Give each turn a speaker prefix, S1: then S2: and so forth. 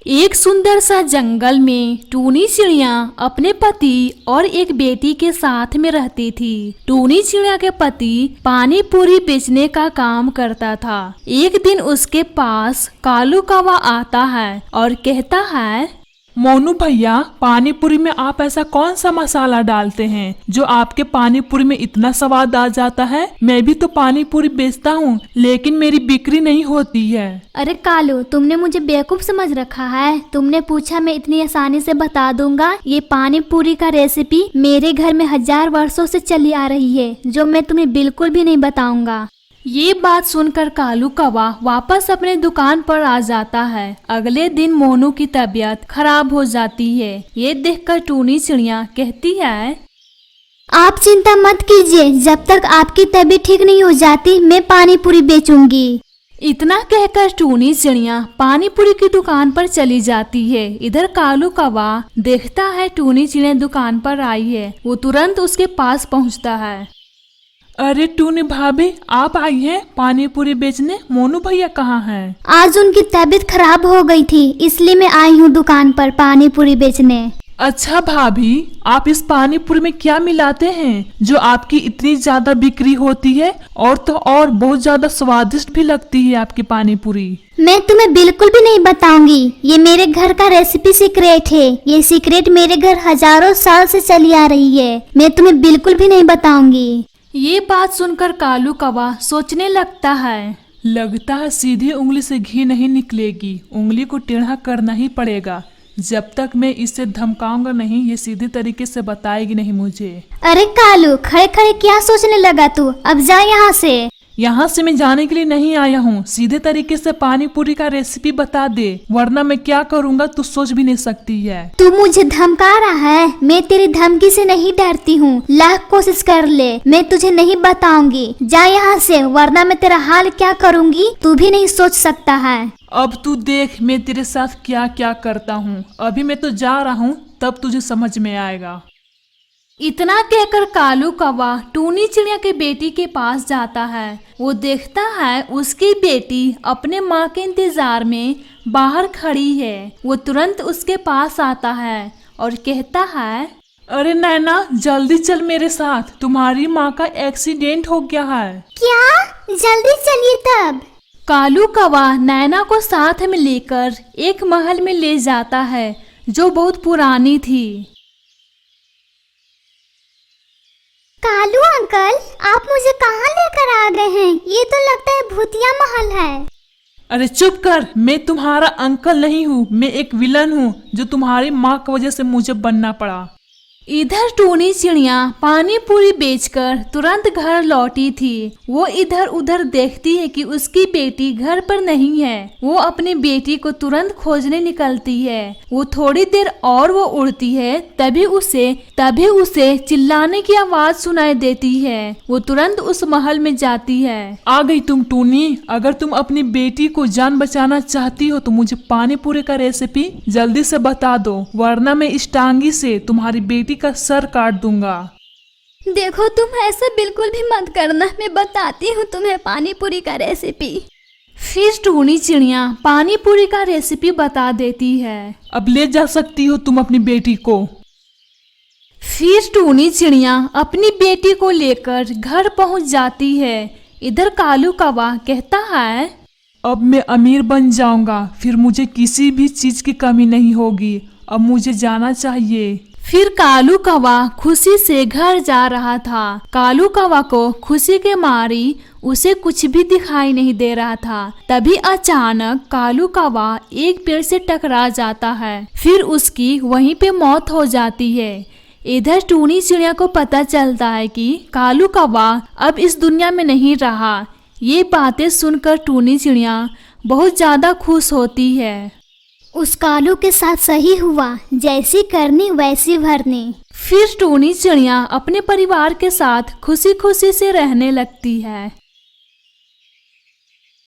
S1: एक सुंदर सा जंगल में टूनी चिड़िया अपने पति और एक बेटी के साथ में रहती थी। टूनी चिड़िया के पति पानी पूरी बेचने का काम करता था। एक दिन उसके पास कालू कौवा आता है और कहता है,
S2: मोनू भैया, पानी पूरी में आप ऐसा कौन सा मसाला डालते हैं जो आपके पानी पूरी में इतना स्वाद आ जाता है? मैं भी तो पानी पूरी बेचता हूँ, लेकिन मेरी बिक्री नहीं होती है।
S3: अरे कालू, तुमने मुझे बेवकूफ समझ रखा है। तुमने पूछा मैं इतनी आसानी से बता दूंगा। ये पानी पूरी का रेसिपी मेरे घर में 1000 वर्षों से चली आ रही है, जो मैं तुम्हें बिल्कुल भी नहीं बताऊंगा।
S1: ये बात सुनकर कालू कौवा वापस अपने दुकान पर आ जाता है। अगले दिन मोनू की तबीयत खराब हो जाती है। ये देखकर टूनी चिड़िया कहती है,
S3: आप चिंता मत कीजिए, जब तक आपकी तबीयत ठीक नहीं हो जाती मैं पानी पूरी बेचूंगी।
S1: इतना कहकर टूनी चिड़िया पानी पूरी की दुकान पर चली जाती है। इधर कालू कौवा देखता है टूनी चिड़िया दुकान पर आई है। वो तुरंत उसके पास पहुंचता है।
S2: अरे टूनी भाभी, आप आई हैं पानी पूरी बेचने? मोनू भैया कहाँ हैं?
S3: आज उनकी तबीयत खराब हो गई थी, इसलिए मैं आई हूँ दुकान पर पानी पूरी बेचने।
S2: अच्छा भाभी, आप इस पानी पूरी में क्या मिलाते हैं जो आपकी इतनी ज्यादा बिक्री होती है? और तो और बहुत ज्यादा स्वादिष्ट भी लगती है आपकी पानी पूरी।
S3: मैं तुम्हें बिल्कुल भी नहीं बताऊंगी। ये मेरे घर का रेसिपी सीक्रेट है। ये सीक्रेट मेरे घर हजारों साल से चली आ रही है। मैं तुम्हें बिल्कुल भी नहीं बताऊंगी।
S1: ये बात सुनकर कालू कौवा सोचने लगता है,
S2: लगता है सीधी उंगली से घी नहीं निकलेगी, उंगली को टेढ़ा करना ही पड़ेगा। जब तक मैं इसे धमकाऊंगा नहीं, ये सीधे तरीके से बताएगी नहीं मुझे।
S3: अरे कालू, खड़े खड़े क्या सोचने लगा तू? अब जा यहाँ से।
S2: यहाँ से मैं जाने के लिए नहीं आया हूँ। सीधे तरीके से पानी पूरी का रेसिपी बता दे, वरना मैं क्या करूँगा तू सोच भी नहीं सकती है।
S3: तू मुझे धमका रहा है? मैं तेरी धमकी से नहीं डरती हूँ। लाख कोशिश कर ले, मैं तुझे नहीं बताऊंगी। जा यहाँ से, वरना मैं तेरा हाल क्या करूँगी तू भी नहीं सोच सकता है।
S2: अब तू देख मैं तेरे साथ क्या क्या करता हूँ। अभी मैं तो जा रहा हूँ, तब तुझे समझ में आएगा।
S1: इतना कहकर कालू कौवा टूनी चिड़िया की बेटी के पास जाता है। वो देखता है उसकी बेटी अपने माँ के इंतजार में बाहर खड़ी है। वो तुरंत उसके पास आता है और कहता है,
S2: अरे नैना, जल्दी चल मेरे साथ, तुम्हारी माँ का एक्सीडेंट हो गया है।
S3: क्या? जल्दी चलिए तब।
S1: कालू कौवा नैना को साथ में लेकर एक महल में ले जाता है जो बहुत पुरानी थी।
S3: कालू अंकल, आप मुझे कहाँ लेकर आ गए हैं? ये तो लगता है भूतिया महल है।
S2: अरे चुप कर, मैं तुम्हारा अंकल नहीं हूँ, मैं एक विलन हूँ जो तुम्हारी माँ की वजह से मुझे बनना पड़ा।
S1: इधर टूनी चिड़िया पानी पूरी बेचकर तुरंत घर लौटी थी। वो इधर उधर देखती है कि उसकी बेटी घर पर नहीं है। वो अपनी बेटी को तुरंत खोजने निकलती है। वो थोड़ी देर और वो उड़ती है, तभी उसे चिल्लाने की आवाज सुनाई देती है। वो तुरंत उस महल में जाती है।
S2: आ गई तुम टूनी। अगर तुम अपनी बेटी को जान बचाना चाहती हो तो मुझे पानी पूरी का रेसिपी जल्दी से बता दो, वरना मैं इस टांगी से तुम्हारी बेटी का सर काट दूंगा।
S3: देखो, तुम ऐसा बिल्कुल भी मत करना। मैं बताती हूँ तुम्हें पानी पूरी का रेसिपी।
S1: फिर टूनी चिड़िया पानी पूरी का रेसिपी बता देती है।
S2: अब ले जा सकती हो तुम अपनी बेटी को।
S1: फिर टूनी चिड़िया अपनी बेटी को लेकर घर पहुंच जाती है। इधर कालू कौवा कहता है,
S2: अब मैं अमीर बन जाऊंगा, फिर मुझे किसी भी चीज की कमी नहीं होगी। अब मुझे जाना चाहिए।
S1: फिर कालू कौवा खुशी से घर जा रहा था। कालू कौवा को खुशी के मारी उसे कुछ भी दिखाई नहीं दे रहा था। तभी अचानक कालू कौवा एक पेड़ से टकरा जाता है। फिर उसकी वहीं पे मौत हो जाती है। इधर टूनी चिड़िया को पता चलता है कि कालू कौवा अब इस दुनिया में नहीं रहा। ये बातें सुनकर टूनी चिड़िया बहुत ज्यादा खुश होती है।
S3: उस कालू के साथ सही हुआ, जैसी करनी वैसी भरनी।
S1: फिर टूनी चिड़िया अपने परिवार के साथ खुशी खुशी से रहने लगती है।